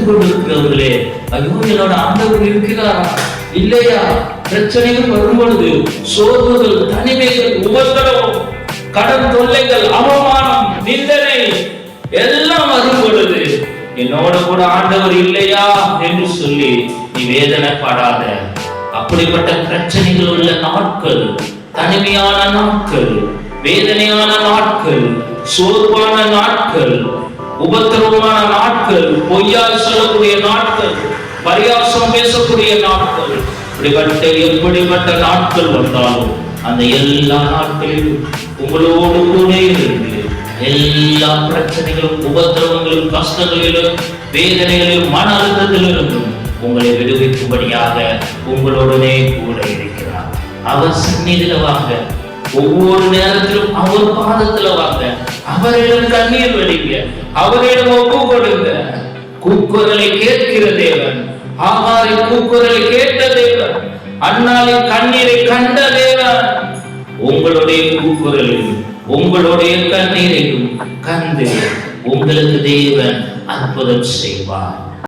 கொண்டிருக்கிறவர்களே, ஐயோ என்னோட ஆண்டவர் இருக்கிறாரா இல்லையா? பிரச்சனைகள் வரும் பொழுது, சோர்வுகள், தனிமைகள், உபத்திரவம், கடன் தொல்லைகள், அவமானம், நிந்தனை எல்லாம் வரும் பொழுது என்னோட கூட ஆண்டவர் இல்லையா என்று சொல்லி நீ வேதனைப்படாத. அப்படிப்பட்ட பிரச்சனைகள் உள்ள நாட்கள், தனிமையான நாட்கள், வேதனையான நாட்கள், சோர்வான நாட்கள், உபத்திரவமான நாட்கள், பொய்யால் சொல்லக்கூடிய நாட்கள், பரியாசம் பேசக்கூடிய நாட்கள், எப்படிப்பட்ட நாட்கள் வந்தாலும் அந்த எல்லா நாட்களிலும் உங்களோடு கூட இருந்து எல்லா பிரச்சனைகளும், உபத்திரவங்களும், கஷ்டங்களிலும், வேதனைகளிலும், மன அழுத்தத்திலிருந்தும் உங்களை விடுவிக்கும்படியாக உங்களுடனே கூட இருக்கிறார். அவர் சந்நிதியில வாங்க, ஒவ்வொரு நேரத்திலும் அவர் பாதத்துல வாங்க, அவரிடம் கண்ணீர் வடிங்க, அவரிடம் ஒப்பு கொடுங்க. கூக்குரலை கேட்கிற தேவன், ஆகாரின் கூக்குரலை கேட்ட தேவன், அன்னாளின் கண்ணீரை கண்ட தேவன், உங்களுடைய கூக்குரலையும் உங்களுடைய கண்ணீரையும் கண்டு உங்களுக்கு தேவன் அற்புதம் செய்வார்.